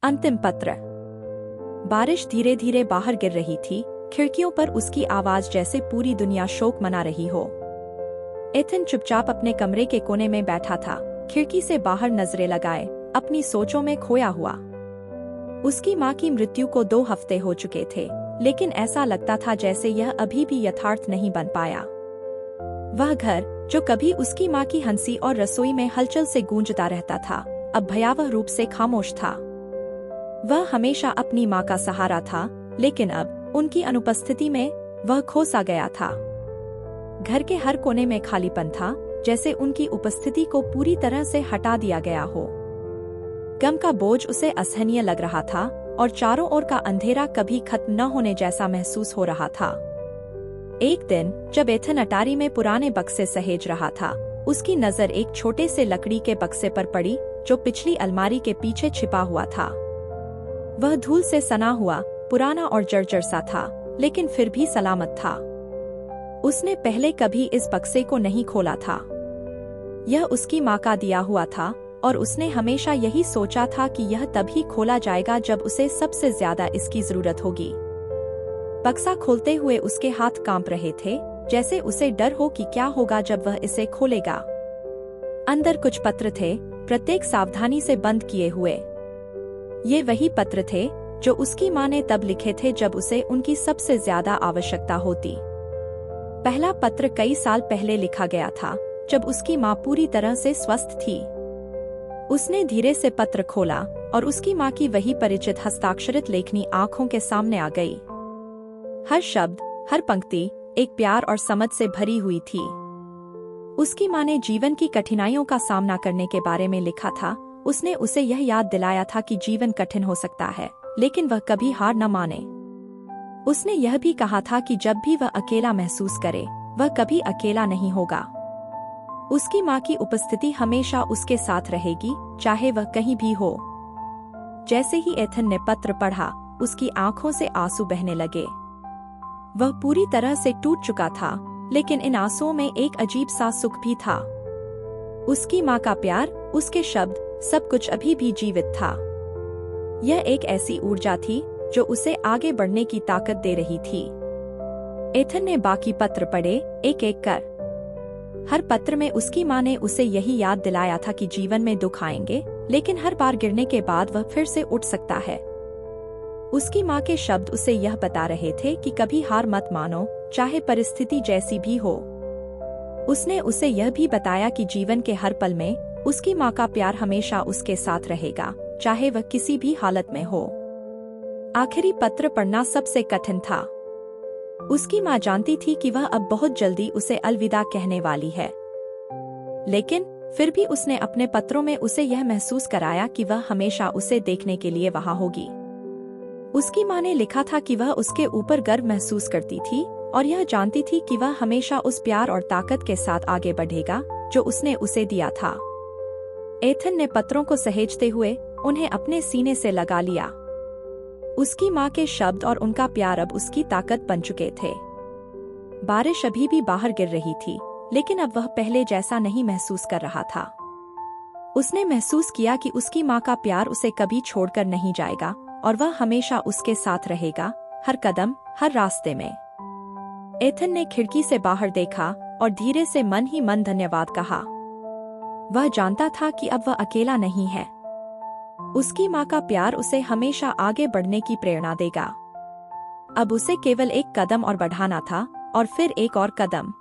अंतिम पत्र। बारिश धीरे धीरे बाहर गिर रही थी, खिड़कियों पर उसकी आवाज जैसे पूरी दुनिया शोक मना रही हो। एथन चुपचाप अपने कमरे के कोने में बैठा था, खिड़की से बाहर नजरें लगाए, अपनी सोचों में खोया हुआ। उसकी माँ की मृत्यु को 2 हफ्ते हो चुके थे, लेकिन ऐसा लगता था जैसे यह अभी भी यथार्थ नहीं बन पाया। वह घर, जो कभी उसकी माँ की हंसी और रसोई में हलचल से गूंजता रहता था, अब भयावह रूप से खामोश था। वह हमेशा अपनी माँ का सहारा था, लेकिन अब उनकी अनुपस्थिति में वह खो सा गया था। घर के हर कोने में खालीपन था, जैसे उनकी उपस्थिति को पूरी तरह से हटा दिया गया हो। गम का बोझ उसे असहनीय लग रहा था और चारों ओर का अंधेरा कभी खत्म न होने जैसा महसूस हो रहा था। एक दिन जब एथन अटारी में पुराने बक्से सहेज रहा था, उसकी नजर एक छोटे से लकड़ी के बक्से पर पड़ी जो पिछली अलमारी के पीछे छिपा हुआ था। वह धूल से सना हुआ, पुराना और जर्जर सा था, लेकिन फिर भी सलामत था। उसने पहले कभी इस बक्से को नहीं खोला था। यह उसकी माँ का दिया हुआ था और उसने हमेशा यही सोचा था कि यह तभी खोला जाएगा जब उसे सबसे ज्यादा इसकी जरूरत होगी। बक्सा खोलते हुए उसके हाथ कांप रहे थे, जैसे उसे डर हो कि क्या होगा जब वह इसे खोलेगा। अंदर कुछ पत्र थे, प्रत्येक सावधानी से बंद किए हुए। ये वही पत्र थे जो उसकी माँ ने तब लिखे थे जब उसे उनकी सबसे ज्यादा आवश्यकता होती। पहला पत्र कई साल पहले लिखा गया था, जब उसकी माँ पूरी तरह से स्वस्थ थी। उसने धीरे से पत्र खोला और उसकी माँ की वही परिचित हस्ताक्षरित लेखनी आंखों के सामने आ गई। हर शब्द, हर पंक्ति एक प्यार और समझ से भरी हुई थी। उसकी माँ ने जीवन की कठिनाइयों का सामना करने के बारे में लिखा था। उसने उसे यह याद दिलाया था कि जीवन कठिन हो सकता है, लेकिन वह कभी हार न माने। उसने यह भी कहा था कि जब भी वह अकेला महसूस करे, वह कभी अकेला नहीं होगा। उसकी माँ की उपस्थिति हमेशा उसके साथ रहेगी, चाहे वह कहीं भी हो। जैसे ही एथन ने पत्र पढ़ा, उसकी आंखों से आंसू बहने लगे। वह पूरी तरह से टूट चुका था, लेकिन इन आंसुओं में एक अजीब सा सुख भी था। उसकी माँ का प्यार, उसके शब्द, सब कुछ अभी भी जीवित था। यह एक ऐसी ऊर्जा थी जो उसे आगे बढ़ने की ताकत दे रही थी। एथन ने बाकी पत्र पढ़े, एक एक कर। हर पत्र में उसकी माँ ने उसे यही याद दिलाया था कि जीवन में दुख आएंगे, लेकिन हर बार गिरने के बाद वह फिर से उठ सकता है। उसकी माँ के शब्द उसे यह बता रहे थे कि कभी हार मत मानो, चाहे परिस्थिति जैसी भी हो। उसने उसे यह भी बताया कि जीवन के हर पल में उसकी माँ का प्यार हमेशा उसके साथ रहेगा, चाहे वह किसी भी हालत में हो। आखिरी पत्र पढ़ना सबसे कठिन था। उसकी माँ जानती थी कि वह अब बहुत जल्दी उसे अलविदा कहने वाली है, लेकिन फिर भी उसने अपने पत्रों में उसे यह महसूस कराया कि वह हमेशा उसे देखने के लिए वहां होगी। उसकी माँ ने लिखा था कि वह उसके ऊपर गर्व महसूस करती थी और यह जानती थी कि वह हमेशा उस प्यार और ताकत के साथ आगे बढ़ेगा जो उसने उसे दिया था। एथन ने पत्रों को सहेजते हुए उन्हें अपने सीने से लगा लिया। उसकी माँ के शब्द और उनका प्यार अब उसकी ताकत बन चुके थे। बारिश अभी भी बाहर गिर रही थी, लेकिन अब वह पहले जैसा नहीं महसूस कर रहा था। उसने महसूस किया कि उसकी माँ का प्यार उसे कभी छोड़कर नहीं जाएगा और वह हमेशा उसके साथ रहेगा, हर कदम, हर रास्ते में। एथन ने खिड़की से बाहर देखा और धीरे से मन ही मन धन्यवाद कहा। वह जानता था कि अब वह अकेला नहीं है। उसकी माँ का प्यार उसे हमेशा आगे बढ़ने की प्रेरणा देगा। अब उसे केवल एक कदम और बढ़ाना था, और फिर एक और कदम।